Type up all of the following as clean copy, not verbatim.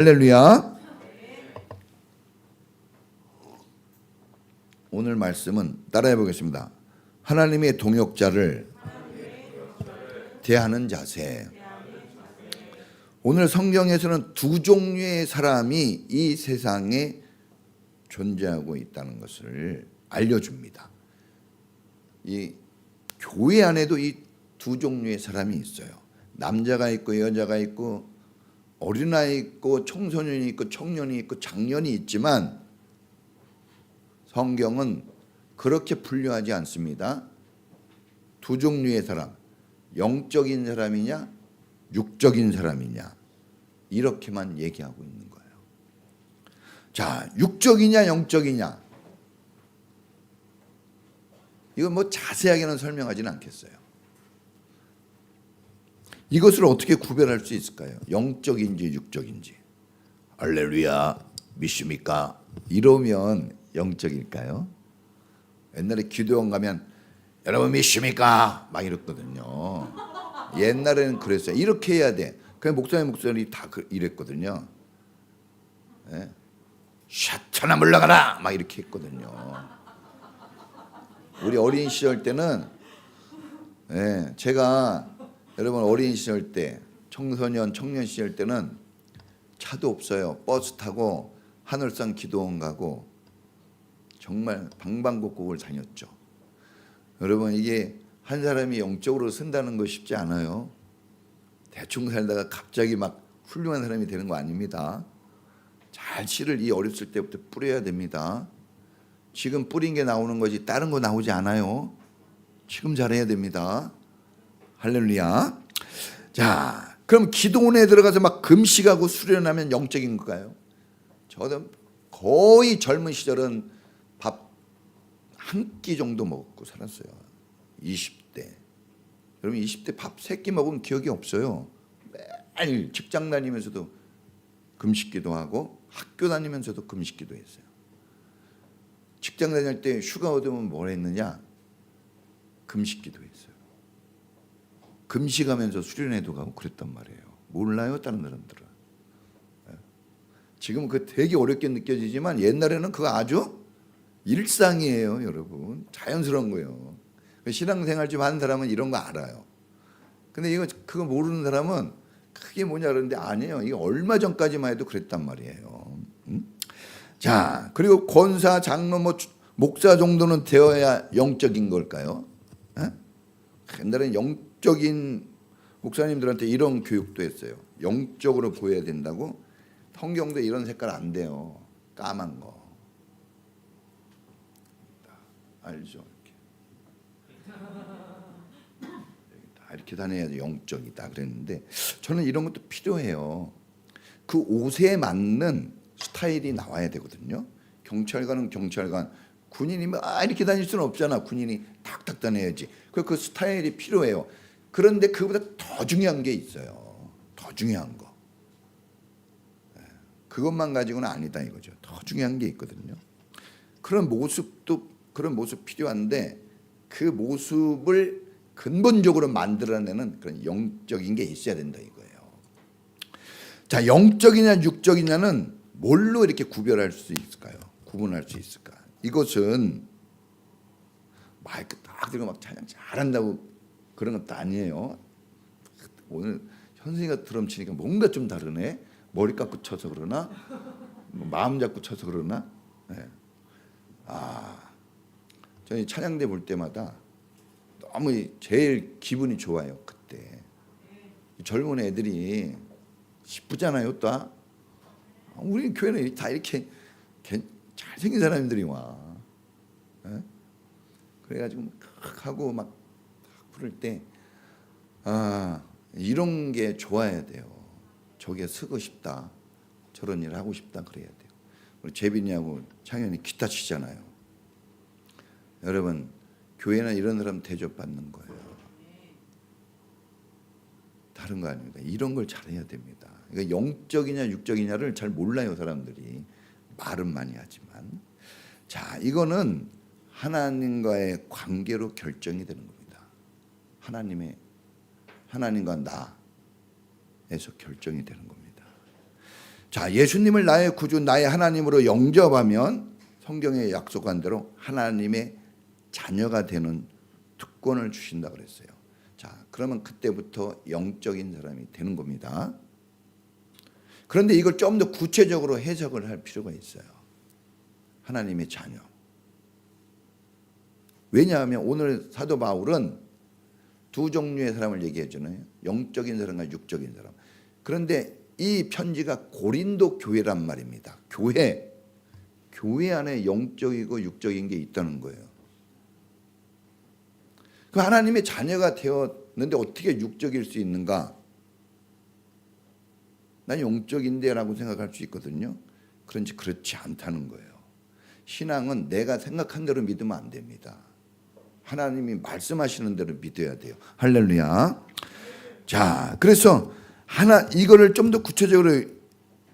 할렐루야. 오늘 말씀은 따라해 보겠습니다. 하나님의 동역자를 대하는 자세. 오늘 성경에서는 두 종류의 사람이 이 세상에 존재하고 있다는 것을 알려줍니다. 이 교회 안에도 이 두 종류의 사람이 있어요. 남자가 있고 여자가 있고 어린아이 있고 청소년이 있고 청년이 있고 장년이 있지만 성경은 그렇게 분류하지 않습니다. 두 종류의 사람, 영적인 사람이냐 육적인 사람이냐 이렇게만 얘기하고 있는 거예요. 자, 육적이냐 영적이냐 이건 뭐 자세하게는 설명하지는 않겠어요. 이것을 어떻게 구별할 수 있을까요? 영적인지 육적인지. 할렐루야 믿습니까? 이러면 영적일까요? 옛날에 기도원 가면 여러분 믿습니까? 막 이랬거든요. 옛날에는 그랬어요. 이렇게 해야 돼. 그냥 목사님 다 이랬거든요. 네? 샤타나 물러가라 막 이렇게 했거든요. 우리 어린 시절 때는 네, 제가 여러분 어린 시절 때 청소년 청년 시절 때는 차도 없어요. 버스 타고 하늘산 기도원 가고 정말 방방곡곡을 다녔죠. 여러분 이게 한 사람이 영적으로 쓴다는 거 쉽지 않아요. 대충 살다가 갑자기 막 훌륭한 사람이 되는 거 아닙니다. 잘 씨를 이 어렸을 때부터 뿌려야 됩니다. 지금 뿌린 게 나오는 거지 다른 거 나오지 않아요. 지금 잘해야 됩니다. 할렐루야. 자, 그럼 기도원에 들어가서 막 금식하고 수련하면 영적인 건가요? 저도 거의 젊은 시절은 밥 한 끼 정도 먹고 살았어요. 20대. 여러분 20대 밥 3끼 먹은 기억이 없어요. 매일 직장 다니면서도 금식기도 하고 학교 다니면서도 금식기도 했어요. 직장 다닐 때 휴가 얻으면 뭘 했느냐? 금식기도 했어요. 금식하면서 수련회도 가고 그랬단 말이에요. 몰라요 다른 사람들은. 지금은 그 되게 어렵게 느껴지지만 옛날에는 그거 아주 일상이에요. 여러분 자연스러운 거예요. 신앙생활 좀 하는 사람은 이런 거 알아요. 근데 이거 그거 모르는 사람은 그게 뭐냐 그러는데 아니에요. 이게 얼마 전까지만 해도 그랬단 말이에요. 자, 그리고 권사, 장로, 목사 정도는 되어야 영적인 걸까요? 옛날에는 영적인 목사님들한테 이런 교육도 했어요. 영적으로 보여야 된다고. 성경도 이런 색깔 안 돼요. 까만 거. 알죠? 이렇게 다녀야지 영적이다 그랬는데 저는 이런 것도 필요해요. 그 옷에 맞는 스타일이 나와야 되거든요. 경찰관은 경찰관, 군인이 이렇게 다닐 수는 없잖아. 군인이 탁탁 다녀야지. 그 스타일이 필요해요. 그런데 그보다 더 중요한 게 있어요. 더 중요한 거. 그것만 가지고는 아니다 이거죠. 더 중요한 게 있거든요. 그런 모습 필요한데 그 모습을 근본적으로 만들어내는 그런 영적인 게 있어야 된다 이거예요. 자, 영적이냐 육적이냐는 뭘로 이렇게 구별할 수 있을까요? 구분할 수 있을까? 이것은 마이크 딱 들고 막 찬양 잘한다고 그런 것도 아니에요. 오늘 현승이가 드럼 치니까 뭔가 좀 다르네. 머리 깎고 쳐서 그러나 마음 잡고 쳐서 그러나. 네. 저희 찬양대 볼 때마다 너무 제일 기분이 좋아요. 그때 젊은 애들이 이쁘잖아요. 또 우리 교회는 다 이렇게 잘생긴 사람들이 와. 네? 그래가지고 막 하고 막 부를 때 이런 게 좋아야 돼요. 저게 쓰고 싶다. 저런 일 하고 싶다 그래야 돼요. 우리 재빈이하고 창현이 기타 치잖아요. 여러분 교회는 이런 사람 대접받는 거예요. 다른 거 아닙니다. 이런 걸 잘해야 됩니다. 그러니까 영적이냐 육적이냐를 잘 몰라요 사람들이. 말은 많이 하지만. 자, 이거는 하나님과의 관계로 결정이 되는 겁니다. 하나님과 나에서 결정이 되는 겁니다. 자, 예수님을 나의 구주, 나의 하나님으로 영접하면 성경에 약속한 대로 하나님의 자녀가 되는 특권을 주신다 그랬어요. 자, 그러면 그때부터 영적인 사람이 되는 겁니다. 그런데 이걸 좀 더 구체적으로 해석을 할 필요가 있어요. 하나님의 자녀. 왜냐하면 오늘 사도 바울은 두 종류의 사람을 얘기했잖아요. 영적인 사람과 육적인 사람. 그런데 이 편지가 고린도 교회란 말입니다. 교회 안에 영적이고 육적인 게 있다는 거예요. 그 하나님의 자녀가 되었는데 어떻게 육적일 수 있는가? 난 영적인데 라고 생각할 수 있거든요. 그런지 그렇지 않다는 거예요. 신앙은 내가 생각한 대로 믿으면 안 됩니다. 하나님이 말씀하시는 대로 믿어야 돼요. 할렐루야. 자, 그래서 이거를 좀 더 구체적으로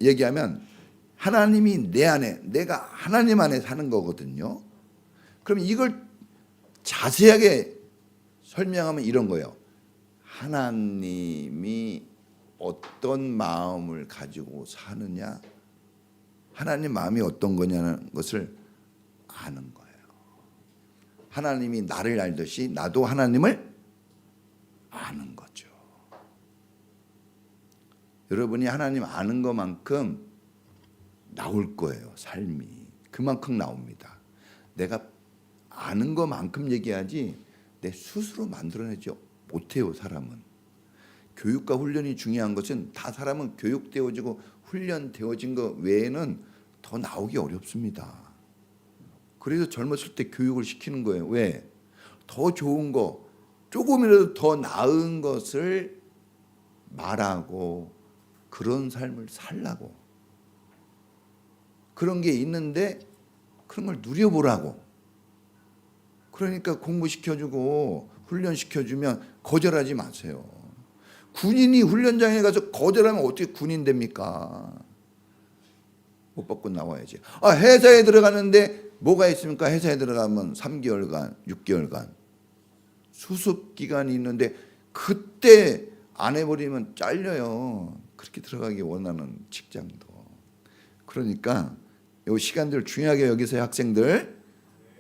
얘기하면 하나님이 내 안에, 내가 하나님 안에 사는 거거든요. 그럼 이걸 자세하게 설명하면 이런 거예요. 하나님이 어떤 마음을 가지고 사느냐, 하나님 마음이 어떤 거냐는 것을 아는 거예요. 하나님이 나를 알듯이 나도 하나님을 아는 거죠. 여러분이 하나님 아는 것만큼 나올 거예요. 삶이 그만큼 나옵니다. 내가 아는 것만큼 얘기하지 내 스스로 만들어내지 못해요. 사람은. 교육과 훈련이 중요한 것은 다 사람은 교육되어지고 훈련되어진 것 외에는 더 나오기 어렵습니다. 그래서 젊었을 때 교육을 시키는 거예요. 왜? 더 좋은 거, 조금이라도 더 나은 것을 말하고 그런 삶을 살라고. 그런 게 있는데 그런 걸 누려보라고. 그러니까 공부시켜주고 훈련시켜주면 거절하지 마세요. 군인이 훈련장에 가서 거절하면 어떻게 군인 됩니까? 못 받고 나와야지. 회사에 들어가는데 뭐가 있습니까? 회사에 들어가면 3개월간, 6개월간 수습 기간이 있는데 그때 안 해버리면 잘려요. 그렇게 들어가기 원하는 직장도. 그러니까 이 시간들 중요하게 여기서 학생들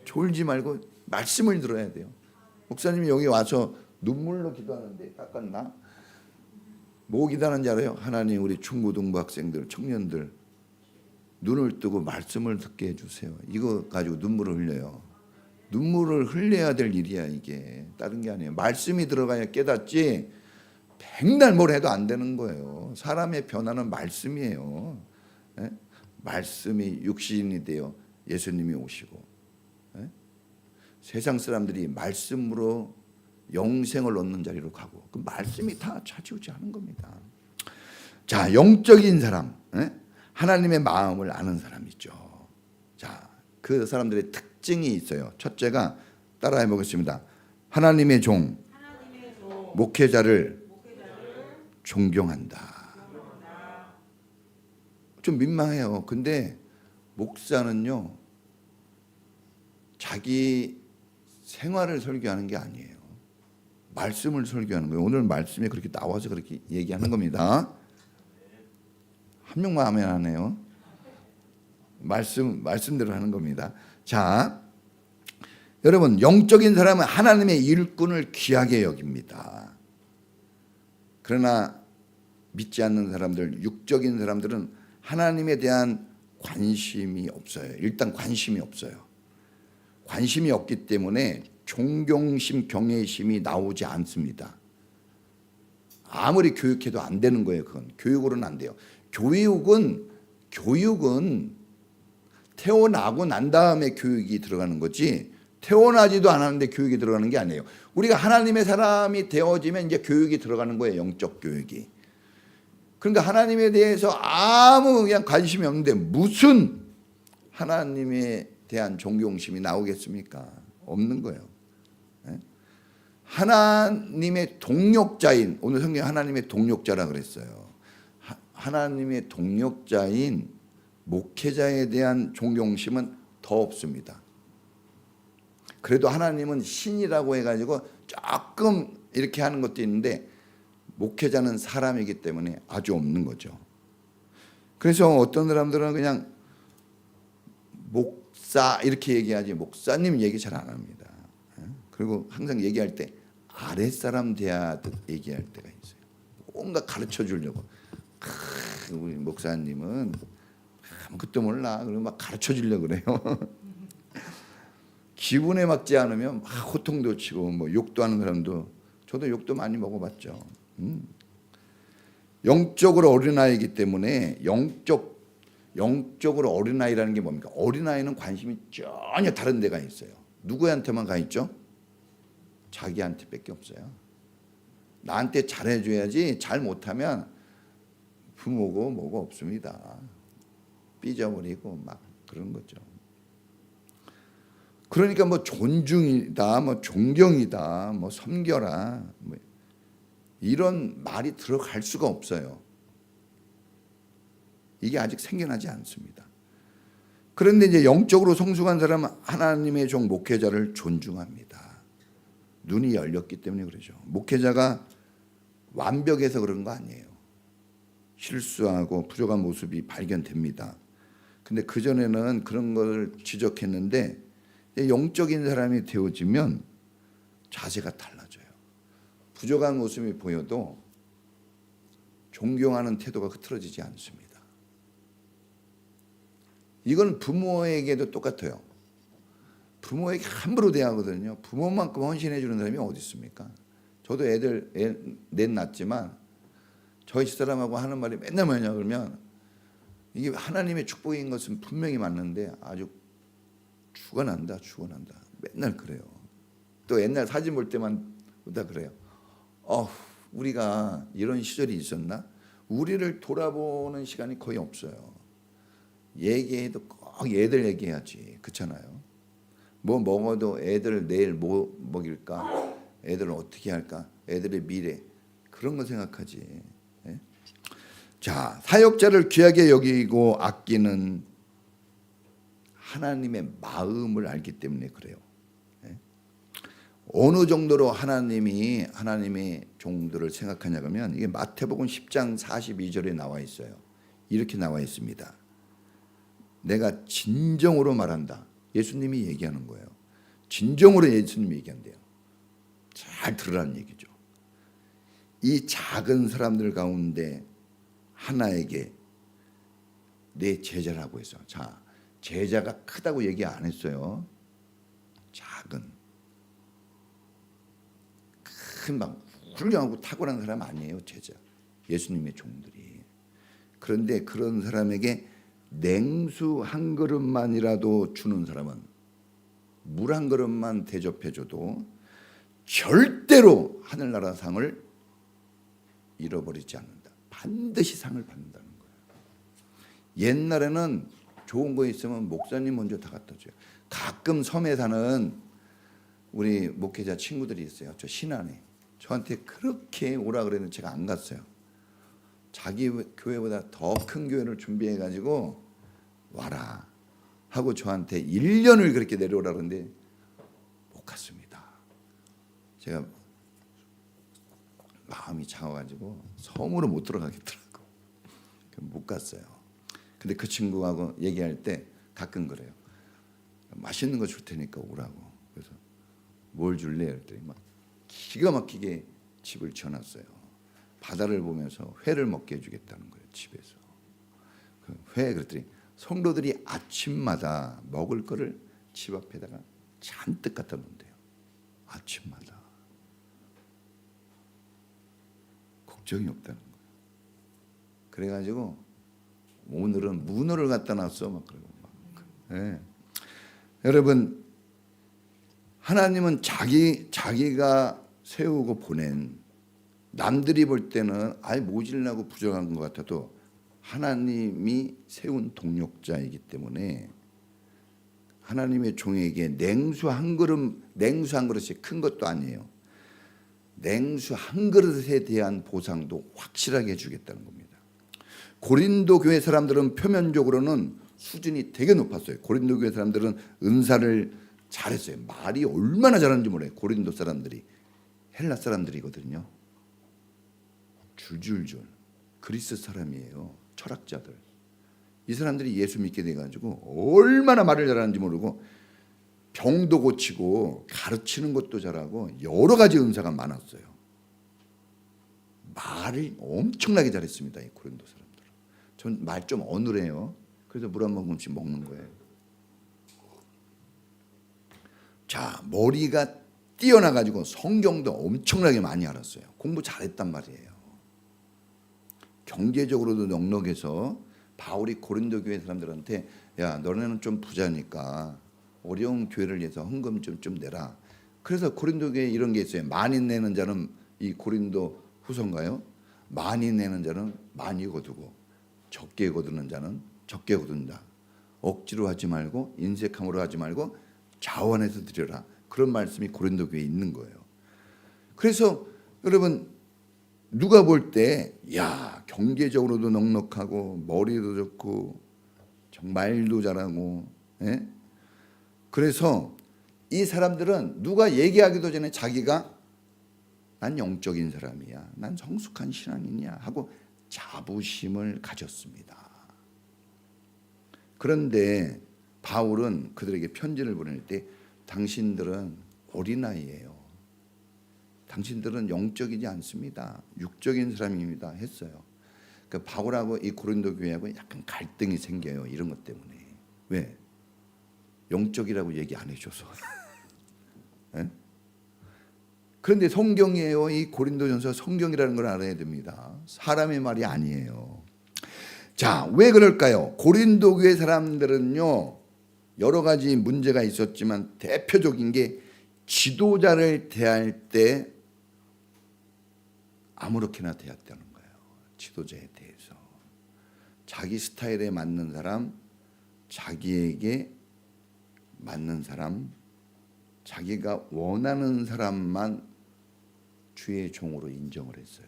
졸지 말고 말씀을 들어야 돼요. 목사님이 여기 와서 눈물로 기도하는데 닦았나? 뭐 기도하는지 알아요? 하나님 우리 중고등부 학생들, 청년들 눈을 뜨고 말씀을 듣게 해주세요. 이거 가지고 눈물을 흘려요. 눈물을 흘려야 될 일이야 이게. 다른 게 아니에요. 말씀이 들어가야 깨닫지 백날 뭘 해도 안 되는 거예요. 사람의 변화는 말씀이에요. 예? 말씀이 육신이 되어 예수님이 오시고 예? 세상 사람들이 말씀으로 영생을 얻는 자리로 가고 그 말씀이 다 차지오지 하는 겁니다. 자, 영적인 사람, 예? 하나님의 마음을 아는 사람이죠. 자, 그 사람들의 특징이 있어요. 첫째가 따라해 보겠습니다. 하나님의 종, 목회자를 존경한다. 좀 민망해요. 근데 목사는요, 자기 생활을 설교하는 게 아니에요. 말씀을 설교하는 거예요. 오늘 말씀에 그렇게 나와서 그렇게 얘기하는 겁니다. 한 명만 하면 하네요. 말씀대로 하는 겁니다. 자, 여러분 영적인 사람은 하나님의 일꾼을 귀하게 여깁니다. 그러나 믿지 않는 사람들, 육적인 사람들은 하나님에 대한 관심이 없어요. 일단 관심이 없어요. 관심이 없기 때문에 존경심, 경외심이 나오지 않습니다. 아무리 교육해도 안 되는 거예요. 그건 교육으로는 안 돼요. 교육은 태어나고 난 다음에 교육이 들어가는 거지 태어나지도 않았는데 교육이 들어가는 게 아니에요. 우리가 하나님의 사람이 되어지면 이제 교육이 들어가는 거예요. 영적 교육이. 그러니까 하나님에 대해서 아무 그냥 관심이 없는데 무슨 하나님에 대한 존경심이 나오겠습니까? 없는 거예요. 하나님의 동력자인, 오늘 성경에 하나님의 동력자라 그랬어요. 하나님의 동력자인 목회자에 대한 존경심은 더 없습니다. 그래도 하나님은 신이라고 해가지고 조금 이렇게 하는 것도 있는데 목회자는 사람이기 때문에 아주 없는 거죠. 그래서 어떤 사람들은 그냥 목사 이렇게 얘기하지 목사님 얘기 잘 안 합니다. 그리고 항상 얘기할 때 아랫사람 대하듯 얘기할 때가 있어요. 뭔가 가르쳐 주려고. 우리 목사님은 아무것도 몰라. 그리고 막 가르쳐 주려고 그래요. 기분에 맞지 않으면 막 호통도 치고 뭐 욕도 하는 사람도, 저도 욕도 많이 먹어봤죠. 영적으로 어린아이이기 때문에 영적으로 어린아이라는 게 뭡니까? 어린아이는 관심이 전혀 다른 데가 있어요. 누구한테만 가 있죠? 자기한테밖에 없어요. 나한테 잘해줘야지 잘 못하면 부모고 뭐고 없습니다. 삐져버리고 막 그런 거죠. 그러니까 뭐 존중이다, 뭐 존경이다, 뭐 섬겨라, 뭐 이런 말이 들어갈 수가 없어요. 이게 아직 생겨나지 않습니다. 그런데 이제 영적으로 성숙한 사람은 하나님의 종 목회자를 존중합니다. 눈이 열렸기 때문에 그러죠. 목회자가 완벽해서 그런 거 아니에요. 실수하고 부족한 모습이 발견됩니다. 근데 그전에는 그런 걸 지적했는데 영적인 사람이 되어지면 자세가 달라져요. 부족한 모습이 보여도 존경하는 태도가 흐트러지지 않습니다. 이건 부모에게도 똑같아요. 부모에게 함부로 대하거든요. 부모만큼 헌신해 주는 사람이 어디 있습니까? 저도 넷 낳았지만 저희 집사람하고 하는 말이 맨날 뭐냐 그러면, 이게 하나님의 축복인 것은 분명히 맞는데 아주 죽어난다. 맨날 그래요. 또 옛날 사진 볼 때만 다 그래요. 우리가 이런 시절이 있었나? 우리를 돌아보는 시간이 거의 없어요. 얘기해도 꼭 애들 얘기해야지. 그렇잖아요. 뭐 먹어도 애들 내일 뭐 먹일까? 애들을 어떻게 할까? 애들의 미래. 그런 거 생각하지. 예? 자, 사역자를 귀하게 여기고 아끼는 하나님의 마음을 알기 때문에 그래요. 예? 어느 정도로 하나님의 종들을 생각하냐 그러면, 이게 마태복음 10장 42절에 나와 있어요. 이렇게 나와 있습니다. 내가 진정으로 말한다. 예수님이 얘기하는 거예요. 진정으로 예수님이 얘기한대요. 잘 들으라는 얘기죠. 이 작은 사람들 가운데 하나에게 내 제자라고 해서, 자, 제자가 크다고 얘기 안 했어요. 작은, 큰 막 훌륭하고 탁월한 사람 아니에요. 제자, 예수님의 종들이. 그런데 그런 사람에게 냉수 한 그릇만이라도 주는 사람은, 물 한 그릇만 대접해줘도 절대로 하늘나라 상을 잃어버리지 않는다. 반드시 상을 받는다는 거예요. 옛날에는 좋은 거 있으면 목사님 먼저 다 갖다 줘요. 가끔 섬에 사는 우리 목회자 친구들이 있어요. 저 신안에. 저한테 그렇게 오라 그랬는데 제가 안 갔어요. 자기 교회보다 더 큰 교회를 준비해가지고 와라 하고 저한테 1년을 그렇게 내려오라 그러는데 못 갔습니다. 제가 마음이 작아가지고 섬으로 못 들어가겠더라고. 못 갔어요. 근데 그 친구하고 얘기할 때 가끔 그래요. 맛있는 거 줄 테니까 오라고. 그래서 뭘 줄래? 그랬더니 막 기가 막히게 집을 지어놨어요. 바다를 보면서 회를 먹게 해주겠다는 거예요. 집에서. 회 그랬더니 성도들이 아침마다 먹을 거를 집 앞에다가 잔뜩 갖다 놓는대요. 아침마다. 걱정이 없다는 거예요. 그래가지고 오늘은 문어를 갖다 놨어 막 그러고 막. 네. 여러분, 하나님은 자기가 세우고 보낸, 남들이 볼 때는 아예 모질라고 부족한 것 같아도 하나님이 세운 동력자이기 때문에 하나님의 종에게 냉수 한 그릇이 큰 것도 아니에요. 냉수 한 그릇에 대한 보상도 확실하게 해주겠다는 겁니다. 고린도 교회 사람들은 표면적으로는 수준이 되게 높았어요. 고린도 교회 사람들은 은사를 잘했어요. 말이 얼마나 잘하는지 몰라요. 고린도 사람들이 헬라 사람들이거든요. 줄줄줄 그리스 사람이에요. 철학자들. 이 사람들이 예수 믿게 돼가지고 얼마나 말을 잘하는지 모르고 병도 고치고 가르치는 것도 잘하고 여러 가지 은사가 많았어요. 말을 엄청나게 잘했습니다. 이 고린도 사람들은. 전 말 좀 어눌해요. 그래서 물 한 모금씩 먹는 거예요. 자, 머리가 뛰어나가지고 성경도 엄청나게 많이 알았어요. 공부 잘했단 말이에요. 경제적으로도 넉넉해서 바울이 고린도 교회 사람들한테 야, 너네는 좀 부자니까 어려운 교회를 위해서 헌금 좀 내라. 그래서 고린도 교회에 이런 게 있어요. 많이 내는 자는, 이 고린도 후서인가요? 많이 내는 자는 많이 거두고 적게 거두는 자는 적게 거둔다. 억지로 하지 말고 인색함으로 하지 말고 자원해서 드려라. 그런 말씀이 고린도 교회에 있는 거예요. 그래서 여러분 누가 볼 때 야, 경제적으로도 넉넉하고 머리도 좋고 말도 잘하고, 예? 그래서 이 사람들은 누가 얘기하기도 전에 자기가 난 영적인 사람이야, 난 성숙한 신앙이냐 하고 자부심을 가졌습니다. 그런데 바울은 그들에게 편지를 보낼 때 당신들은 어린아이예요. 당신들은 영적이지 않습니다. 육적인 사람입니다 했어요. 그러니까 바울하고 이 고린도 교회하고 약간 갈등이 생겨요. 이런 것 때문에. 왜? 영적이라고 얘기 안 해줘서. 네? 그런데 성경이에요. 이 고린도전서 성경이라는 걸 알아야 됩니다. 사람의 말이 아니에요. 자, 왜 그럴까요? 고린도 교회 사람들은요, 여러 가지 문제가 있었지만 대표적인 게 지도자를 대할 때 아무렇게나 대했다는 거예요. 지도자에 대해서 자기 스타일에 맞는 사람, 자기에게 맞는 사람, 자기가 원하는 사람만 주의 종으로 인정을 했어요.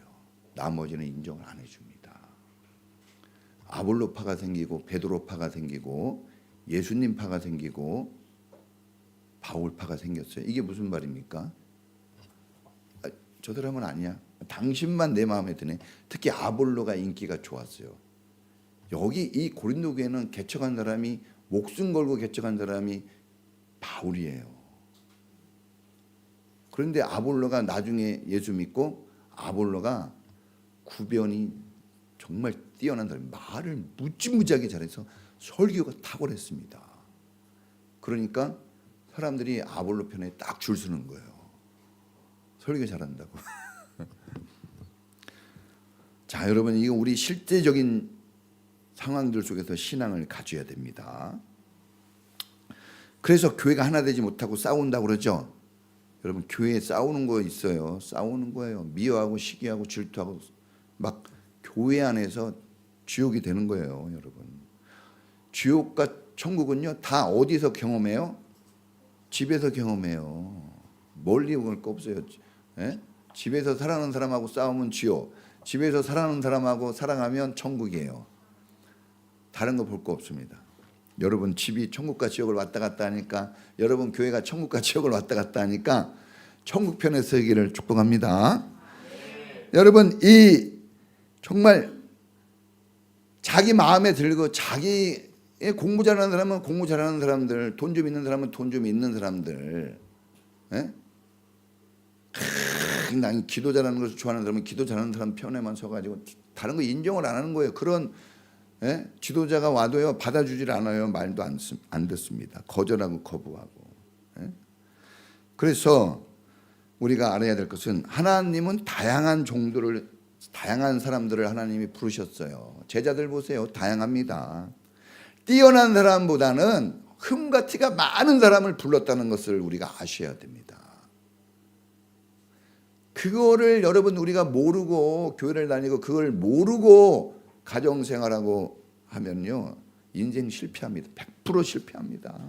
나머지는 인정을 안 해줍니다. 아볼로파가 생기고 베드로파가 생기고 예수님파가 생기고 바울파가 생겼어요. 이게 무슨 말입니까? 저 사람은 아니야. 당신만 내 마음에 드네. 특히 아볼로가 인기가 좋았어요. 여기 이 고린도 교회는 개척한 사람이, 목숨 걸고 개척한 사람이 바울이에요. 그런데 아볼로가 나중에 예수 믿고, 아볼로가 구변이 정말 뛰어난 사람, 말을 무지무지하게 잘해서 설교가 탁월했습니다. 그러니까 사람들이 아볼로 편에 딱 줄 서는 거예요. 설교 잘한다고. 자, 여러분, 이거 우리 실제적인 상황들 속에서 신앙을 가져야 됩니다. 그래서 교회가 하나 되지 못하고 싸운다고 그러죠. 여러분, 교회에 싸우는 거 있어요. 싸우는 거예요. 미워하고 시기하고 질투하고 막 교회 안에서 지옥이 되는 거예요, 여러분. 지옥과 천국은요, 다 어디서 경험해요? 집에서 경험해요. 멀리 올 거 없어요. 예? 집에서 사랑하는 사람하고 싸우면 지옥, 집에서 사랑하는 사람하고 사랑하면 천국이에요. 다른 거 볼 거 없습니다. 여러분 집이 천국과 지옥을 왔다 갔다 하니까, 여러분 교회가 천국과 지옥을 왔다 갔다 하니까 천국 편에 서기를 축복합니다. 여러분, 이 정말 자기 마음에 들고, 자기 공부 잘하는 사람은 공부 잘하는 사람들, 돈 좀 있는 사람은 돈 좀 있는 사람들, 예? 난 기도 잘하는 것을 좋아하는 사람은 기도 잘하는 사람 편에만 서가지고 다른 거 인정을 안 하는 거예요. 그런, 예? 지도자가 와도요 받아주질 않아요. 말도 안 듣습니다. 거절하고 거부하고. 예? 그래서 우리가 알아야 될 것은, 하나님은 다양한 종들을, 다양한 사람들을 하나님이 부르셨어요. 제자들 보세요. 다양합니다. 뛰어난 사람보다는 흠과 티가 많은 사람을 불렀다는 것을 우리가 아셔야 됩니다. 그거를 여러분 우리가 모르고 교회를 다니고 그걸 모르고 가정생활하고 하면요, 인생 실패합니다. 100% 실패합니다.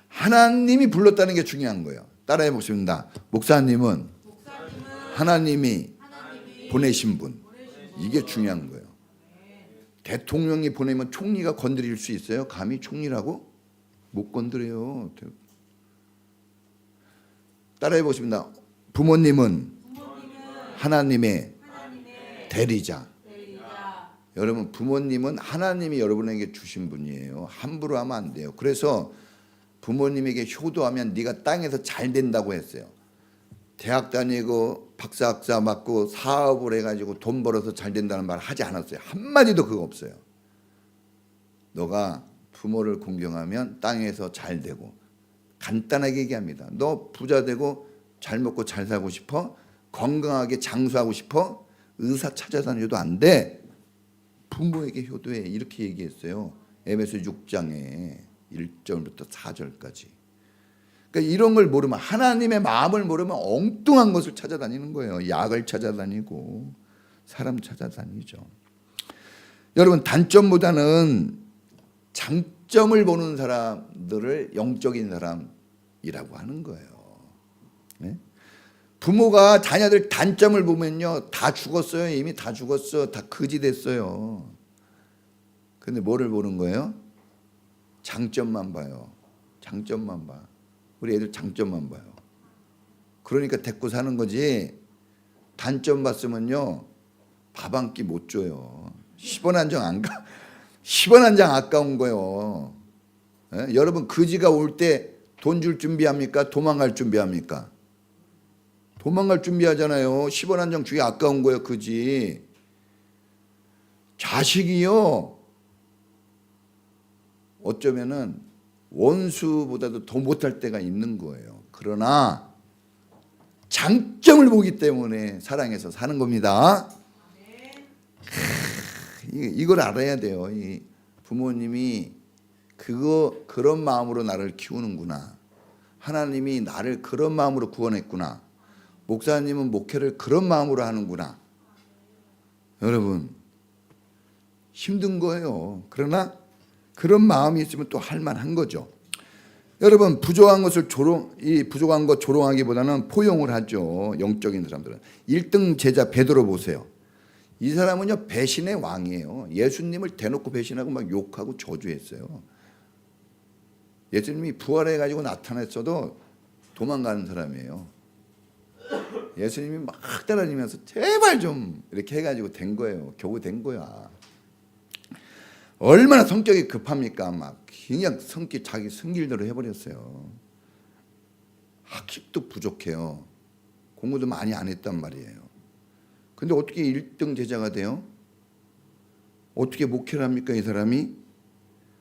하나님이 불렀다는 게 중요한 거예요. 따라해 보십니다. 목사님은 하나님이 보내신 분. 이게 중요한 거예요. 대통령이 보내면 총리가 건드릴 수 있어요? 감히 총리라고? 못 건드려요. 따라해 보십니다. 부모님은 하나님의 대리자. 여러분 부모님은 하나님이 여러분에게 주신 분이에요. 함부로 하면 안 돼요. 그래서 부모님에게 효도하면 네가 땅에서 잘 된다고 했어요. 대학 다니고 박사학사 맞고 사업을 해가지고 돈 벌어서 잘 된다는 말 하지 않았어요. 한마디도 그거 없어요. 너가 부모를 공경하면 땅에서 잘 되고, 간단하게 얘기합니다. 너 부자 되고 잘 먹고 잘 살고 싶어? 건강하게 장수하고 싶어? 의사 찾아다녀도 안 돼. 부모에게 효도해. 이렇게 얘기했어요. 에베소 6장에 1절부터 4절까지. 그러니까 이런 걸 모르면, 하나님의 마음을 모르면 엉뚱한 것을 찾아다니는 거예요. 약을 찾아다니고 사람 찾아다니죠. 여러분 단점보다는 장점을 보는 사람들을 영적인 사람이라고 하는 거예요. 네? 부모가 자녀들 단점을 보면요, 다 죽었어요. 이미 다 죽었어. 다 거지 됐어요. 근데 뭐를 보는 거예요? 장점만 봐요. 장점만 봐. 우리 애들 장점만 봐요. 그러니까 데리고 사는 거지. 단점 봤으면요, 밥 한 끼 못 줘요. 10원 한 장 안 가. 10원 한 장 아까운 거예요. 예? 여러분 거지가 올 때 돈 줄 준비합니까? 도망갈 준비합니까? 도망갈 준비하잖아요. 10원 한 장 주기 아까운 거예요. 거지. 자식이요, 어쩌면은 원수보다도 더 못할 때가 있는 거예요. 그러나 장점을 보기 때문에 사랑해서 사는 겁니다. 이걸 알아야 돼요. 이 부모님이 그런 마음으로 나를 키우는구나. 하나님이 나를 그런 마음으로 구원했구나. 목사님은 목회를 그런 마음으로 하는구나. 여러분 힘든 거예요. 그러나 그런 마음이 있으면 또 할 만한 거죠. 여러분 부족한 것을 부족한 것 조롱하기보다는 포용을 하죠. 영적인 사람들은. 1등 제자 베드로 보세요. 이 사람은요 배신의 왕이에요. 예수님을 대놓고 배신하고 막 욕하고 저주했어요. 예수님이 부활해가지고 나타났어도 도망가는 사람이에요. 예수님이 막 따라다니면서 제발 좀 이렇게 해가지고 된 거예요. 겨우 된 거야. 얼마나 성격이 급합니까? 막 그냥 자기 성질대로 해버렸어요. 학식도 부족해요. 공부도 많이 안 했단 말이에요. 근데 어떻게 1등 제자가 돼요? 어떻게 목회를 합니까 이 사람이?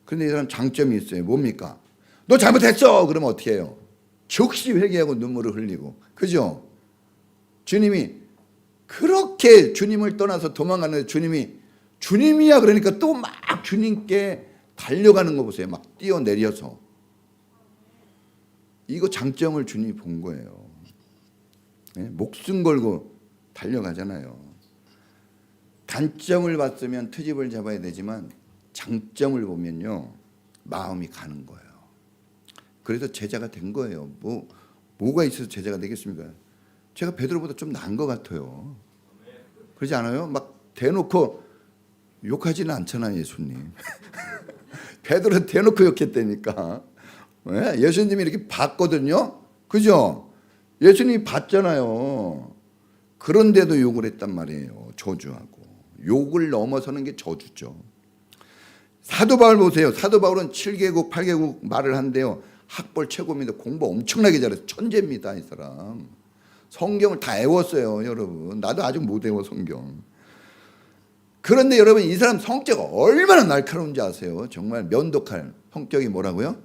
근데 이 사람 장점이 있어요. 뭡니까? 너 잘못했어! 그러면 어떻게 해요? 즉시 회개하고 눈물을 흘리고. 그죠? 주님이 그렇게 주님을 떠나서 도망가는데 주님이야 그러니까 또 막 주님께 달려가는 거 보세요. 막 뛰어내려서. 이거 장점을 주님이 본 거예요. 네? 목숨 걸고 달려가잖아요. 단점을 봤으면 트집을 잡아야 되지만 장점을 보면요 마음이 가는 거예요. 그래서 제자가 된 거예요. 뭐가 있어서 제자가 되겠습니까? 제가 베드로보다 좀 나은 것 같아요. 그러지 않아요? 막 대놓고 욕하지는 않잖아요, 예수님. 베드로 대놓고 욕했다니까. 네? 예수님이 이렇게 봤거든요. 그죠? 예수님이 봤잖아요. 그런데도 욕을 했단 말이에요. 저주하고. 욕을 넘어서는 게 저주죠. 사도 바울 보세요. 사도 바울은 7개국 8개국 말을 한대요. 학벌 최고입니다. 공부 엄청나게 잘해서 천재입니다. 이 사람. 성경을 다 외웠어요. 여러분. 나도 아직 못 외워 성경. 그런데 여러분 이 사람 성격 얼마나 날카로운지 아세요? 정말 면도칼. 성격이 뭐라고요?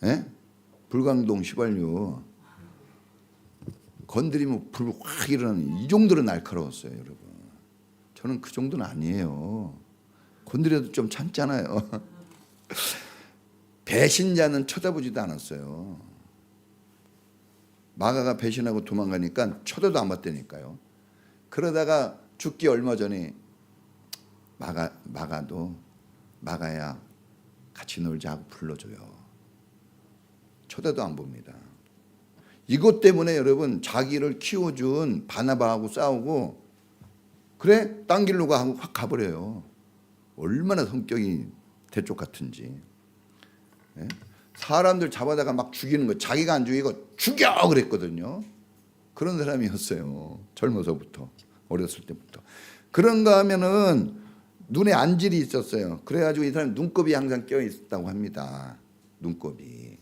예? 불광동 휘발유. 건드리면 불 확 일어나는 이 정도로 날카로웠어요. 여러분. 저는 그 정도는 아니에요. 건드려도 좀 참잖아요. 배신자는 쳐다보지도 않았어요. 마가가 배신하고 도망가니까 쳐다도 안 봤다니까요. 그러다가 죽기 얼마 전에 마가야 같이 놀자 하고 불러줘요. 쳐다도 안 봅니다. 이것 때문에 여러분 자기를 키워준 바나바하고 싸우고 그래 딴 길로 가 하고 확 가버려요. 얼마나 성격이 대쪽 같은지. 네? 사람들 잡아다가 막 죽이는 거 자기가 안 죽이고 죽여 그랬거든요. 그런 사람이었어요. 젊어서부터 어렸을 때부터. 그런가 하면은 눈에 안질이 있었어요. 그래가지고 이 사람 눈곱이 항상 껴 있었다고 합니다. 눈곱이.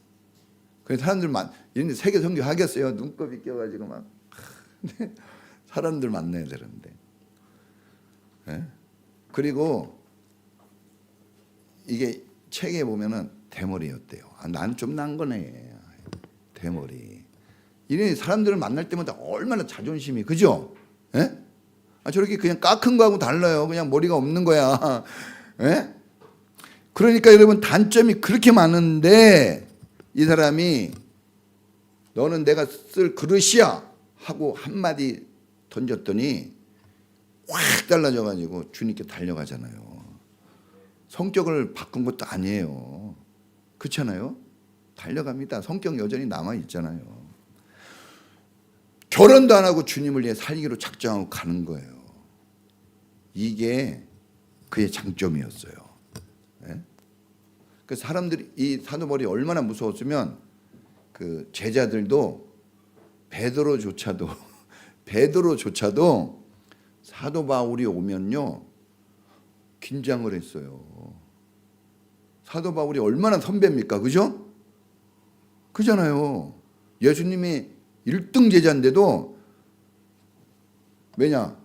그래서 사람들 이런 세계 선교 하겠어요. 눈곱이 껴가지고 막 사람들 만나야 되는데. 네? 그리고 이게 책에 보면은 대머리였대요. 난 좀 난 거네. 대머리. 이런 사람들을 만날 때마다 얼마나 자존심이, 그죠? 예? 저렇게 그냥 깎은 거하고 달라요. 그냥 머리가 없는 거야. 예? 그러니까 여러분 단점이 그렇게 많은데 이 사람이 너는 내가 쓸 그릇이야 하고 한마디 던졌더니 확 달라져가지고 주님께 달려가잖아요. 성격을 바꾼 것도 아니에요. 그렇잖아요. 달려갑니다. 성격 여전히 남아있잖아요. 결혼도 안 하고 주님을 위해 살기로 작정하고 가는 거예요. 이게 그의 장점이었어요. 네? 그 사람들이 이 사도 바울이 얼마나 무서웠으면 그 제자들도 베드로조차도 사도 바울이 오면요 긴장을 했어요. 사도 바울이 얼마나 선배입니까? 그죠? 그잖아요. 예수님이 1등 제자인데도 왜냐?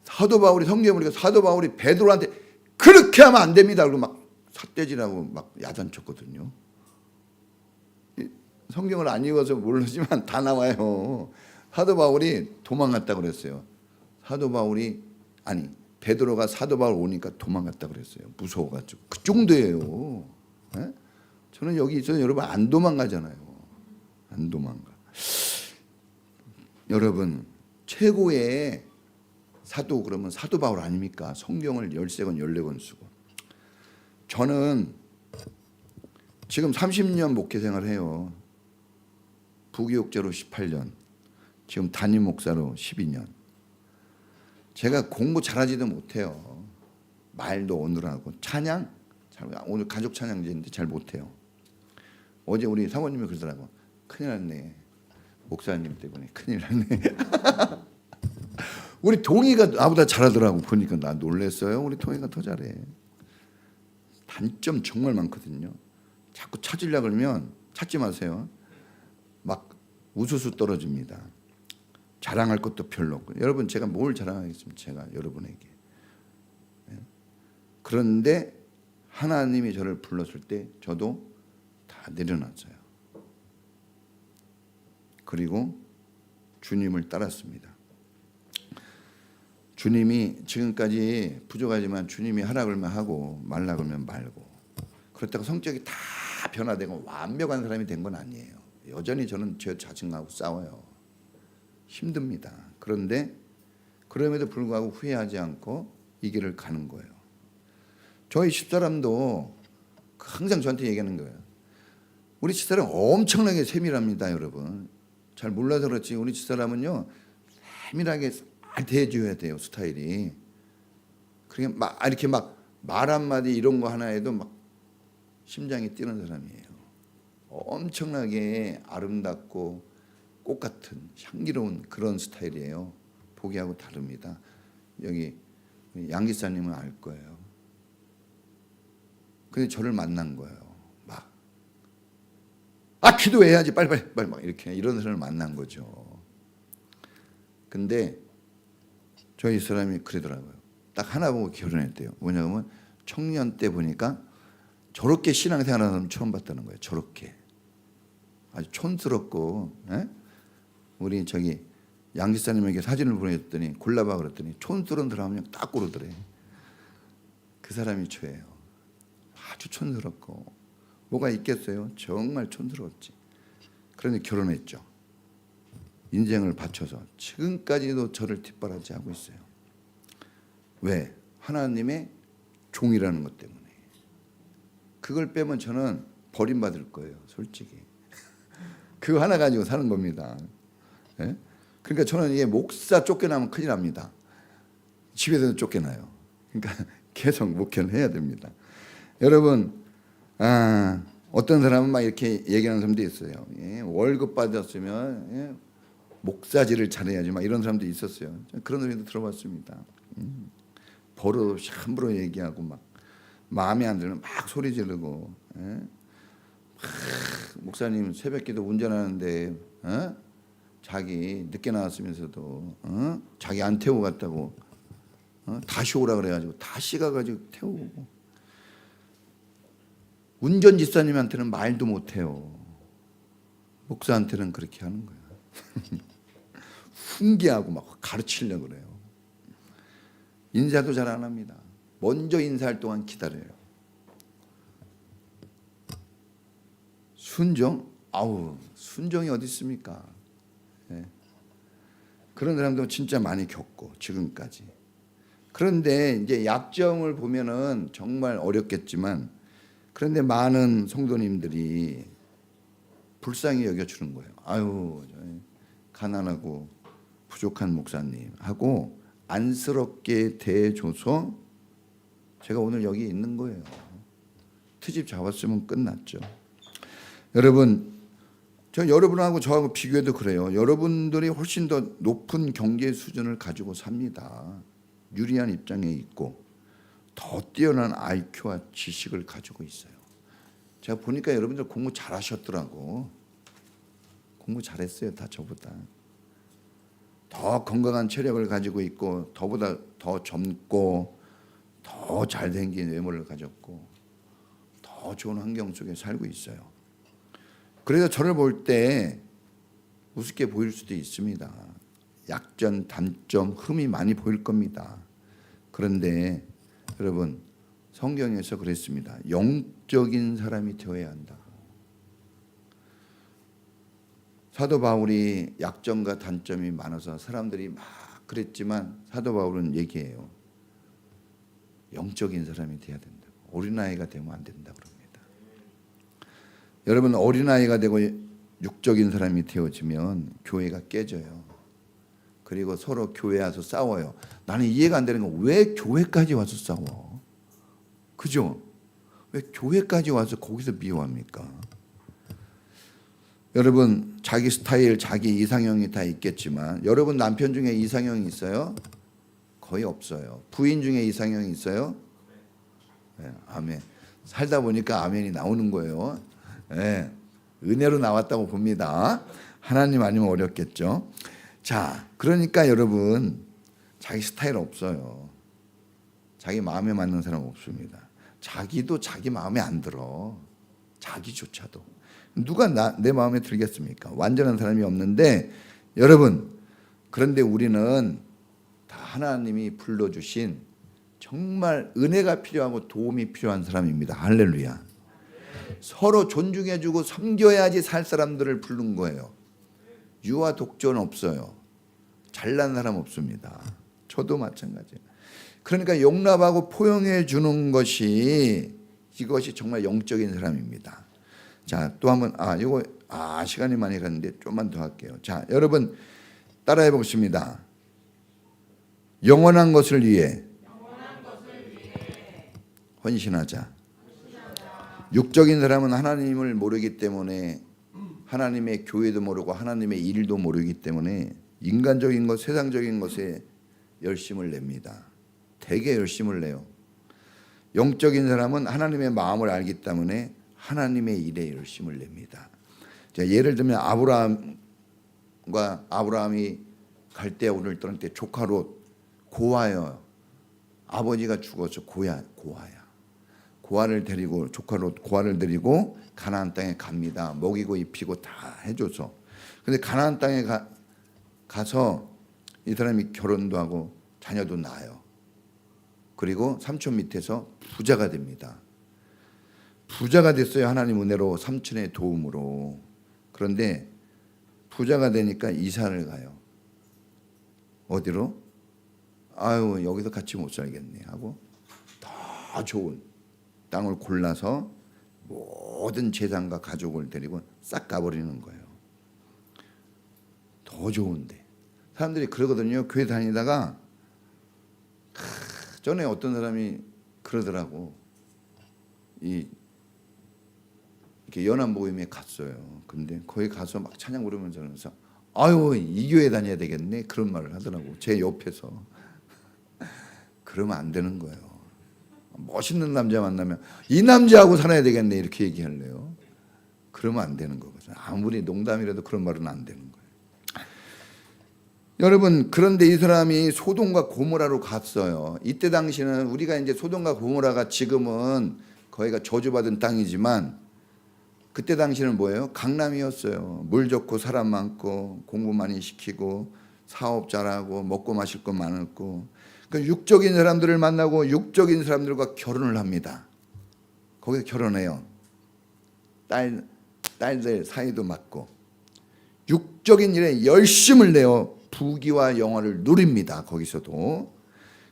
사도 바울이 성경에 보니까 사도 바울이 베드로한테 그렇게 하면 안 됩니다. 그리고 막 삿대질하고 막 야단쳤거든요. 성경을 안 읽어서 모르지만 다 나와요. 사도 바울이 도망갔다 그랬어요. 베드로가 사도 바울 오니까 도망갔다 그랬어요. 무서워가지고. 그 정도예요. 네? 저는 여기 있어서 여러분 안 도망가잖아요. 안 도망가. 여러분 최고의 사도 그러면 사도 바울 아닙니까? 성경을 13권 14권 쓰고. 저는 지금 30년 목회 생활을 해요. 부교육자로 18년, 지금 담임 목사로 12년. 제가 공부 잘하지도 못해요. 말도 어눌하고 찬양, 오늘 가족 찬양제인데 잘 못해요. 어제 우리 사모님이 그러더라고. 큰일 났네. 목사님 때문에 큰일 났네. 우리 동이가 나보다 잘하더라고. 보니까 나 놀랬어요. 우리 동이가 더 잘해. 단점 정말 많거든요. 자꾸 찾으려고 그러면 찾지 마세요. 막 우수수 떨어집니다. 자랑할 것도 별로 없고. 여러분 제가 뭘 자랑하겠습니까? 제가 여러분에게. 그런데 하나님이 저를 불렀을 때 저도 다 내려놨어요. 그리고 주님을 따랐습니다. 주님이 지금까지 부족하지만 주님이 하라 그러면 하고 말라 그러면 말고, 그렇다고 성격이 다 변화되고 완벽한 사람이 된 건 아니에요. 여전히 저는 제 자신하고 싸워요. 힘듭니다. 그런데 그럼에도 불구하고 후회하지 않고 이 길을 가는 거예요. 저희 집사람도 항상 저한테 얘기하는 거예요. 우리 집사람 엄청나게 세밀합니다, 여러분. 잘 몰라서 그렇지 우리 집사람은요 세밀하게 잘 대해줘야 돼요, 스타일이. 그러니까 막 이렇게 막 말 한마디 이런 거 하나에도 막 심장이 뛰는 사람이에요. 엄청나게 아름답고 꽃 같은 향기로운 그런 스타일이에요. 보기하고 다릅니다. 여기 양 기사님은 알 거예요. 근데 저를 만난 거예요. 기도해야지 빨리 막 이렇게 이런 사람을 만난 거죠. 근데 저희 사람이 그러더라고요. 딱 하나 보고 결혼했대요. 뭐냐면 청년 때 보니까 저렇게 신앙생활하는 사람 처음 봤다는 거예요. 저렇게 아주 촌스럽고. 우리 저기 양 기사님에게 사진을 보내줬더니 골라봐 그랬더니 촌스러운 사람은 딱 고르더래. 그 사람이 저예요. 아주 촌스럽고 뭐가 있겠어요? 정말 촌스러웠지. 그런데 결혼했죠. 인생을 바쳐서 지금까지도 저를 뒷바라지하고 있어요. 왜? 하나님의 종이라는 것 때문에. 그걸 빼면 저는 버림받을 거예요, 솔직히. 그거 하나 가지고 사는 겁니다. 예? 그러니까 저는 이게 목사 쫓겨나면 큰일 납니다. 집에서는 쫓겨나요. 그러니까 계속 목회를 해야 됩니다. 여러분, 어떤 사람은 막 이렇게 얘기하는 사람도 있어요. 월급 받았으면 목사질을 잘해야지 막 이런 사람도 있었어요. 그런 소리도 들어봤습니다. 버릇없이 함부로 얘기하고 막 마음에 안 들면 막 소리 지르고, 예? 목사님 새벽기도 운전하는데 자기 늦게 나왔으면서도 자기 안 태우고 갔다고 다시 오라 그래가지고 다시 가가지고 태우고, 운전지사님한테는 말도 못해요. 목사한테는 그렇게 하는 거야. 훈계하고 막 가르치려고 그래요. 인사도 잘 안 합니다. 먼저 인사할 동안 기다려요. 순정? 아우, 순정이 어디 있습니까? 예. 그런 사람도 진짜 많이 겪고 지금까지. 그런데 이제 약점을 보면은 정말 어렵겠지만, 그런데 많은 성도님들이 불쌍히 여겨주는 거예요. 아유, 가난하고 부족한 목사님 하고 안쓰럽게 대해줘서 제가 오늘 여기 있는 거예요. 트집 잡았으면 끝났죠. 여러분, 저 여러분하고 저하고 비교해도 그래요. 여러분들이 훨씬 더 높은 경제 수준을 가지고 삽니다. 유리한 입장에 있고 더 뛰어난 IQ와 지식을 가지고 있어요. 제가 보니까 여러분들 공부 잘하셨더라고. 공부 잘했어요. 다 저보다. 더 건강한 체력을 가지고 있고 저보다 더 젊고 더 잘생긴 외모를 가졌고 더 좋은 환경 속에 살고 있어요. 그래서 저를 볼 때 우습게 보일 수도 있습니다. 약점, 단점, 흠이 많이 보일 겁니다. 그런데 여러분, 성경에서 그랬습니다. 영적인 사람이 되어야 한다고. 사도 바울이 약점과 단점이 많아서 사람들이 막 그랬지만 사도 바울은 얘기해요. 영적인 사람이 돼야 된다고. 어린아이가 되면 안 된다고 그럽니다. 여러분, 어린아이가 되고 육적인 사람이 되어지면 교회가 깨져요. 그리고 서로 교회 와서 싸워요. 나는 이해가 안 되는 건 왜 교회까지 와서 싸워? 그죠? 왜 교회까지 와서 거기서 미워합니까? 여러분, 자기 스타일, 자기 이상형이 다 있겠지만 여러분 남편 중에 이상형이 있어요? 거의 없어요. 부인 중에 이상형이 있어요? 네, 아멘. 살다 보니까 아멘이 나오는 거예요. 네, 은혜로 나왔다고 봅니다. 하나님 아니면 어렵겠죠. 자, 그러니까 여러분, 자기 스타일 없어요. 자기 마음에 맞는 사람 없습니다. 자기도 자기 마음에 안 들어. 자기조차도. 누가 내 마음에 들겠습니까? 완전한 사람이 없는데, 여러분, 그런데 우리는 다 하나님이 불러주신 정말 은혜가 필요하고 도움이 필요한 사람입니다. 할렐루야. 서로 존중해주고 섬겨야지 살 사람들을 부른 거예요. 유아 독존 없어요. 잘난 사람 없습니다. 저도 마찬가지예요. 그러니까 용납하고 포용해 주는 것이, 이것이 정말 영적인 사람입니다. 자, 또 한번 이거 시간이 많이 갔는데 좀만 더 할게요. 자, 여러분 따라해 보겠습니다. 영원한 것을 위해 헌신하자. 육적인 사람은 하나님을 모르기 때문에 하나님의 교회도 모르고 하나님의 일도 모르기 때문에 인간적인 것, 세상적인 것에 열심을 냅니다. 되게 열심을 내요. 영적인 사람은 하나님의 마음을 알기 때문에 하나님의 일에 열심을 냅니다. 자, 예를 들면 아브라함이 갈대아우를 떠날 때 조카 롯, 고아요. 아버지가 죽어서 고아야. 고아를 데리고, 조카 롯 고아를 데리고 가나안 땅에 갑니다. 먹이고 입히고 다 해줘서. 근데 가나안 땅에 가서 이 사람이 결혼도 하고 자녀도 낳아요. 그리고 삼촌 밑에서 부자가 됩니다. 부자가 됐어요. 하나님 은혜로, 삼촌의 도움으로. 그런데 부자가 되니까 이사를 가요. 어디로? 여기서 같이 못 살겠네 하고 더 좋은 땅을 골라서 모든 재산과 가족을 데리고 싹 가버리는 거예요. 더 좋은데. 사람들이 그러거든요. 교회 다니다가 전에 어떤 사람이 그러더라고. 이렇게 연합 모임에 갔어요. 근데 거기 가서 막 찬양 부르면서 그러면서 이 교회 다녀야 되겠네 그런 말을 하더라고. 제 옆에서. 그러면 안 되는 거예요. 멋있는 남자 만나면 이 남자하고 살아야 되겠네 이렇게 얘기할래요. 그러면 안 되는 거거든요. 아무리 농담이라도 그런 말은 안 되는 거예요. 여러분, 그런데 이 사람이 소돔과 고모라로 갔어요. 이때 당시는 우리가 이제 소돔과 고모라가 지금은 거기가 저주받은 땅이지만 그때 당시는 뭐예요? 강남이었어요. 물 좋고 사람 많고 공부 많이 시키고 사업 잘하고 먹고 마실 거 많았고, 그러니까 육적인 사람들을 만나고 육적인 사람들과 결혼을 합니다. 거기서 결혼해요. 딸들 사이도 맞고 육적인 일에 열심을 내어 부귀와 영화를 누립니다. 거기서도.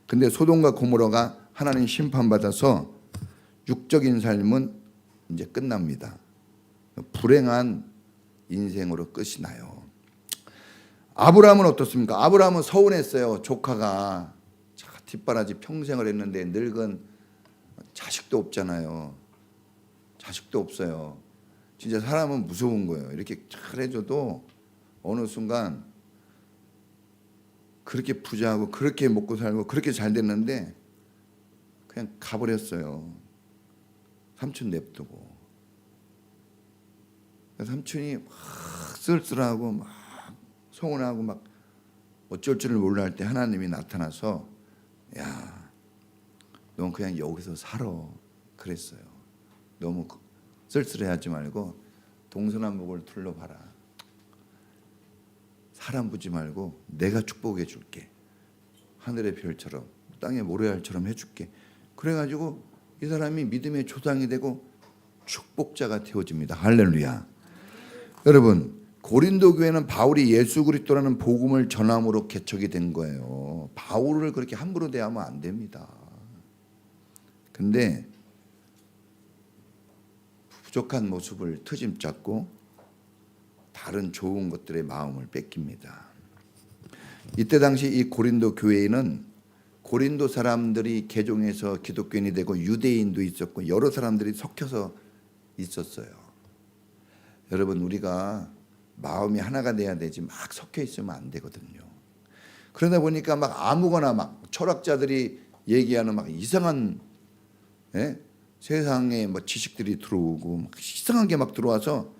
근데 소돔과 고모라가 하나님 심판받아서 육적인 삶은 이제 끝납니다. 불행한 인생으로 끝이 나요. 아브라함은 어떻습니까? 아브라함은 서운했어요. 조카가 뒷바라지 평생을 했는데 늙은 자식도 없잖아요. 자식도 없어요. 진짜 사람은 무서운 거예요. 이렇게 잘해줘도 어느 순간 그렇게 부자하고 그렇게 먹고 살고 그렇게 잘 됐는데 그냥 가버렸어요. 삼촌 냅두고. 삼촌이 막 쓸쓸하고 막 서운하고 막 어쩔 줄을 몰라 할 때 하나님이 나타나서 야, 넌 그냥 여기서 살아 그랬어요. 너무 쓸쓸해하지 말고 동서남북을 둘러봐라. 사람 보지 말고 내가 축복해 줄게. 하늘의 별처럼 땅의 모래알처럼 해줄게. 그래가지고 이 사람이 믿음의 조상이 되고 축복자가 되어집니다. 할렐루야. 여러분, 고린도 교회는 바울이 예수 그리스도라는 복음을 전함으로 개척이 된 거예요. 바울을 그렇게 함부로 대하면 안 됩니다. 근데 부족한 모습을 트집 잡고 다른 좋은 것들의 마음을 뺏깁니다. 이때 당시 이 고린도 교회에는 고린도 사람들이 개종해서 기독교인이 되고 유대인도 있었고 여러 사람들이 섞여서 있었어요. 여러분, 우리가 마음이 하나가 돼야 되지 막 섞여 있으면 안 되거든요. 그러다 보니까 막 아무거나 막 철학자들이 얘기하는 막 이상한 세상에 뭐 지식들이 들어오고 막 이상한 게 막 들어와서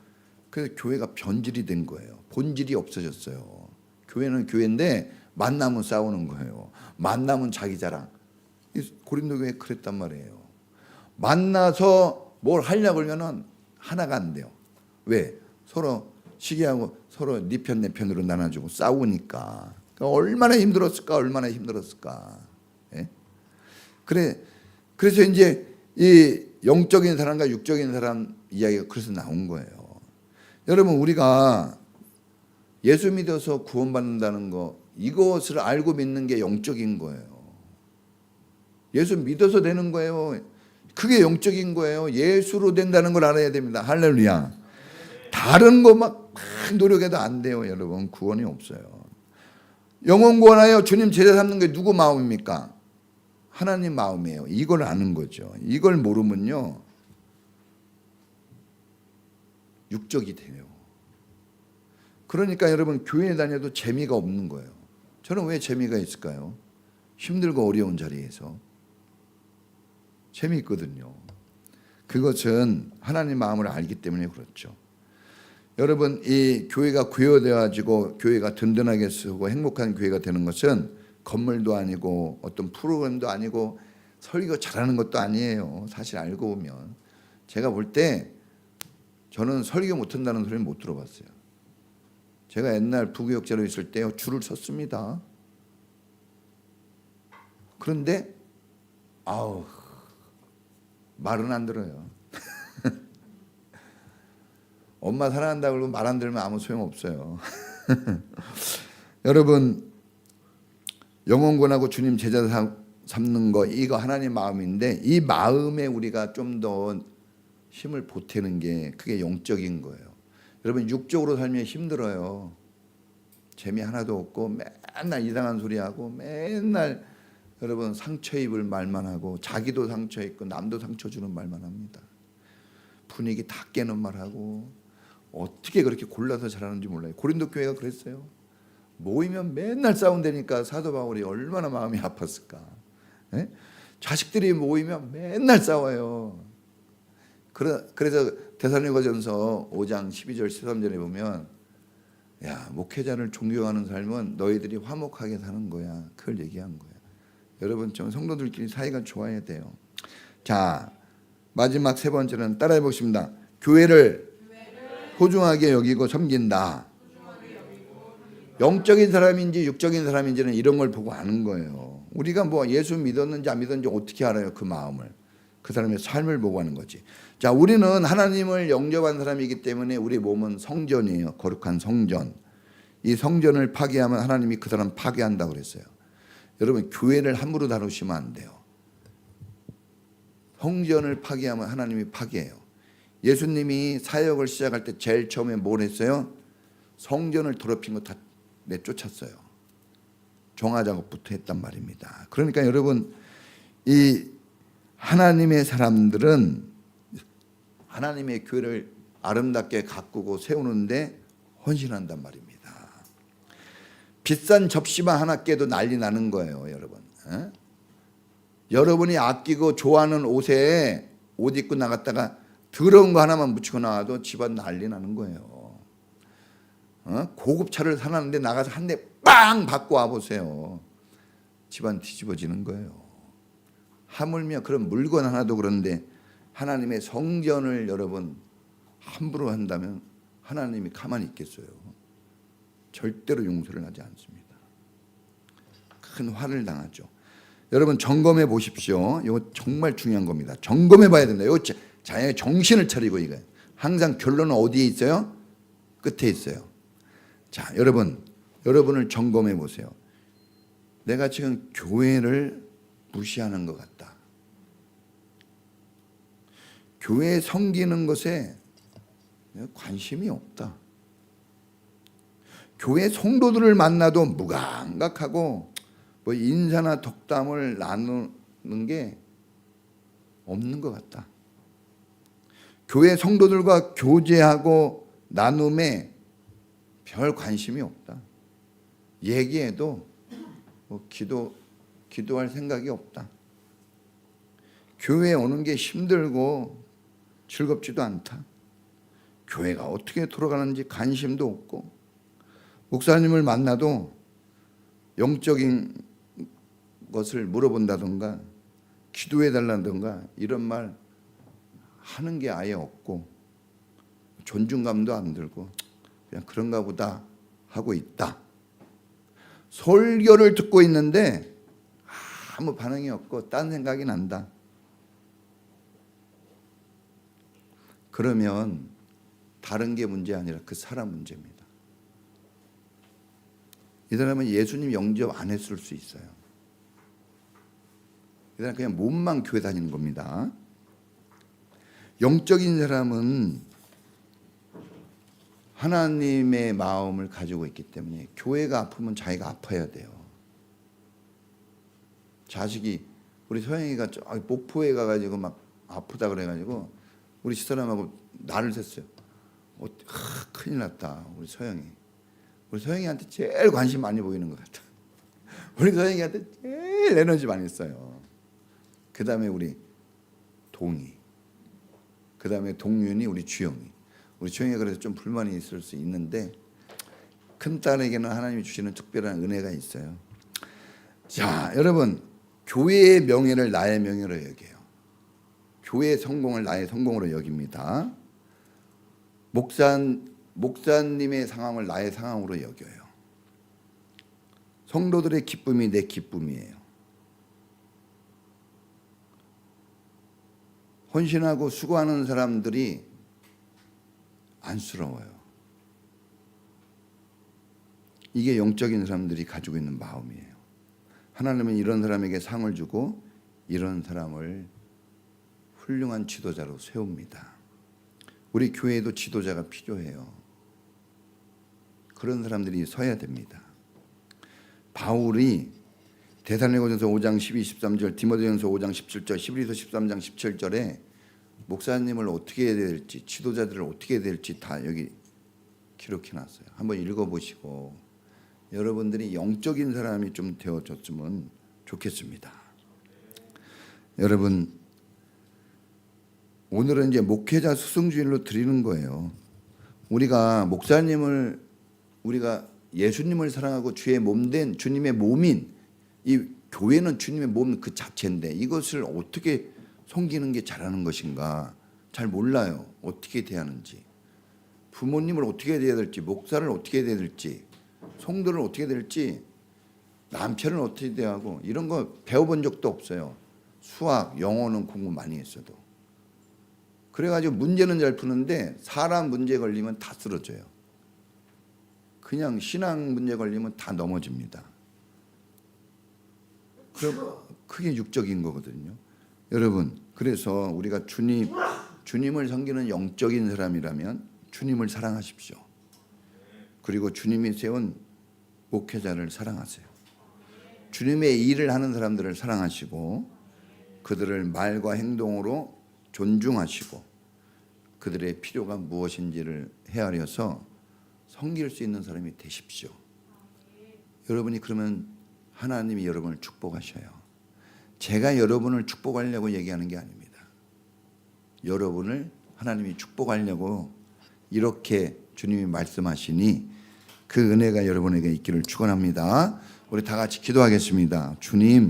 그래서 교회가 변질이 된 거예요. 본질이 없어졌어요. 교회는 교회인데 만나면 싸우는 거예요. 만나면 자기 자랑. 고린도 교회 그랬단 말이에요. 만나서 뭘 하려고 그러면은 하나가 안 돼요. 왜? 서로 시기하고 서로 네 편 내 편으로 나눠주고 싸우니까. 그러니까 얼마나 힘들었을까, 얼마나 힘들었을까. 예? 그래서 이제 이 영적인 사람과 육적인 사람 이야기가 그래서 나온 거예요. 여러분, 우리가 예수 믿어서 구원받는다는 거, 이것을 알고 믿는 게 영적인 거예요. 예수 믿어서 되는 거예요. 그게 영적인 거예요. 예수로 된다는 걸 알아야 됩니다. 할렐루야. 다른 거 막 노력해도 안 돼요. 여러분, 구원이 없어요. 영혼 구원하여 주님 제자 삼는 게 누구 마음입니까? 하나님 마음이에요. 이걸 아는 거죠. 이걸 모르면요 육적이 돼요. 그러니까 여러분, 교회 다녀도 재미가 없는 거예요. 저는 왜 재미가 있을까요? 힘들고 어려운 자리에서 재미있거든요. 그것은 하나님 마음을 알기 때문에 그렇죠. 여러분, 이 교회가 구효되어가지고 교회가 든든하게 쓰고 행복한 교회가 되는 것은 건물도 아니고 어떤 프로그램도 아니고 설교 잘하는 것도 아니에요. 사실 알고 보면. 제가 볼 때 저는 설교 못한다는 소리는 못 들어봤어요. 제가 옛날 부교육자로 있을 때 줄을 섰습니다. 그런데 말은 안 들어요. 엄마 사랑한다고 그러고 말 안 들으면 아무 소용없어요. 여러분, 영혼권하고 주님 제자 삼는 거, 이거 하나님 마음인데 이 마음에 우리가 좀 더 힘을 보태는 게 그게 영적인 거예요. 여러분, 육적으로 살면 힘들어요. 재미 하나도 없고 맨날 이상한 소리 하고 맨날 여러분 상처 입을 말만 하고 자기도 상처 입고 남도 상처 주는 말만 합니다. 분위기 다 깨는 말하고 어떻게 그렇게 골라서 잘하는지 몰라요. 고린도 교회가 그랬어요. 모이면 맨날 싸운다니까 사도 바울이 얼마나 마음이 아팠을까. 예? 자식들이 모이면 맨날 싸워요. 그래서 데살로니가전서 5장 12절 13절에 보면 야, 목회자를 존경하는 삶은 너희들이 화목하게 사는 거야. 그걸 얘기한 거야. 여러분 좀 성도들끼리 사이가 좋아야 돼요. 자, 마지막 세 번째는 따라해 보겠습니다. 교회를 소중하게 여기고 섬긴다. 영적인 사람인지 육적인 사람인지는 이런 걸 보고 아는 거예요. 우리가 뭐 예수 믿었는지 안 믿었는지 어떻게 알아요? 그 마음을. 그 사람의 삶을 보고 하는 거지. 자, 우리는 하나님을 영접한 사람이기 때문에 우리 몸은 성전이에요. 거룩한 성전. 이 성전을 파괴하면 하나님이 그 사람 파괴한다고 그랬어요. 여러분 교회를 함부로 다루시면 안 돼요. 성전을 파괴하면 하나님이 파괴해요. 예수님이 사역을 시작할 때 제일 처음에 뭘 했어요? 성전을 더럽힌 거 다 내쫓았어요. 정화 작업부터 했단 말입니다. 그러니까 여러분 이 하나님의 사람들은 하나님의 교회를 아름답게 가꾸고 세우는데 헌신한단 말입니다. 비싼 접시만 하나 깨도 난리 나는 거예요, 여러분. 에? 여러분이 아끼고 좋아하는 옷에 옷 입고 나갔다가 더러운 거 하나만 묻히고 나와도 집안 난리 나는 거예요. 고급 차를 사놨는데 나가서 한 대 빵 받고 와보세요. 집안 뒤집어지는 거예요. 하물며 그런 물건 하나도 그런데 하나님의 성전을 여러분 함부로 한다면 하나님이 가만히 있겠어요? 절대로 용서를 하지 않습니다. 큰 화를 당하죠. 여러분 점검해 보십시오. 이거 정말 중요한 겁니다. 점검해 봐야 된다. 이거 자의 정신을 차리고 이거 항상 결론은 어디에 있어요? 끝에 있어요. 자, 여러분을 점검해 보세요. 내가 지금 교회를 무시하는 것 같다. 교회 섬기는 것에 관심이 없다. 교회 성도들을 만나도 무감각하고 뭐 인사나 덕담을 나누는 게 없는 것 같다. 교회 성도들과 교제하고 나눔에 별 관심이 없다. 얘기해도 뭐 기도할 생각이 없다. 교회에 오는 게 힘들고 즐겁지도 않다. 교회가 어떻게 돌아가는지 관심도 없고 목사님을 만나도 영적인 것을 물어본다던가 기도해달라던가 이런 말 하는 게 아예 없고 존중감도 안 들고 그냥 그런가 보다 하고 있다. 설교를 듣고 있는데 아무 반응이 없고 딴 생각이 난다. 그러면 다른 게 문제 아니라 그 사람 문제입니다. 이 사람은 예수님 영접 안 했을 수 있어요. 이 사람은 그냥 몸만 교회 다니는 겁니다. 영적인 사람은 하나님의 마음을 가지고 있기 때문에 교회가 아프면 자기가 아파야 돼요. 자식이 우리 서영이가 목포에 가가지고 막 아프다 그래가지고 우리 집사람하고 날을 샜어요. 큰일 났다 우리 서영이. 우리 서영이한테 제일 관심 많이 보이는 것 같아. 우리 서영이한테 제일 에너지 많이 써요. 그 다음에 우리 동이, 그 다음에 동윤이, 우리 주영이. 우리 주영이가 그래서 좀 불만이 있을 수 있는데 큰 딸에게는 하나님이 주시는 특별한 은혜가 있어요. 자, 여러분 교회의 명예를 나의 명예로 여겨요. 교회의 성공을 나의 성공으로 여깁니다. 목사님의 상황을 나의 상황으로 여겨요. 성도들의 기쁨이 내 기쁨이에요. 헌신하고 수고하는 사람들이 안쓰러워요. 이게 영적인 사람들이 가지고 있는 마음이에요. 하나님은 이런 사람에게 상을 주고 이런 사람을 훌륭한 지도자로 세웁니다. 우리 교회에도 지도자가 필요해요. 그런 사람들이 서야 됩니다. 바울이 데살로니가전서 5장 12, 13절, 디모데전서 5장 17절, 11서 13장 17절에 목사님을 어떻게 해야 될지, 지도자들을 어떻게 해야 될지 다 여기 기록해놨어요. 한번 읽어보시고 여러분들이 영적인 사람이 좀 되어줬으면 좋겠습니다. 여러분, 오늘은 이제 목회자 수승주일로 드리는 거예요. 우리가 목사님을, 우리가 예수님을 사랑하고 주의 몸된 주님의 몸인 이 교회는 주님의 몸 그 자체인데 이것을 어떻게 섬기는 게 잘하는 것인가 잘 몰라요. 어떻게 대하는지, 부모님을 어떻게 대해야 될지, 목사를 어떻게 대해야 될지, 성도를 어떻게 될지, 남편을 어떻게 대하고 이런 거 배워본 적도 없어요. 수학, 영어는 공부 많이 했어도. 그래가지고 문제는 잘 푸는데 사람 문제 걸리면 다 쓰러져요. 그냥 신앙 문제 걸리면 다 넘어집니다. 그럼 그게 육적인 거거든요. 여러분, 그래서 우리가 주님을 섬기는 영적인 사람이라면 주님을 사랑하십시오. 그리고 주님이 세운 목회자를 사랑하세요. 주님의 일을 하는 사람들을 사랑하시고 그들을 말과 행동으로 존중하시고 그들의 필요가 무엇인지를 헤아려서 섬길 수 있는 사람이 되십시오. 여러분이 그러면 하나님이 여러분을 축복하셔요. 제가 여러분을 축복하려고 얘기하는 게 아닙니다. 여러분을 하나님이 축복하려고 이렇게 주님이 말씀하시니 그 은혜가 여러분에게 있기를 축원합니다. 우리 다 같이 기도하겠습니다. 주님,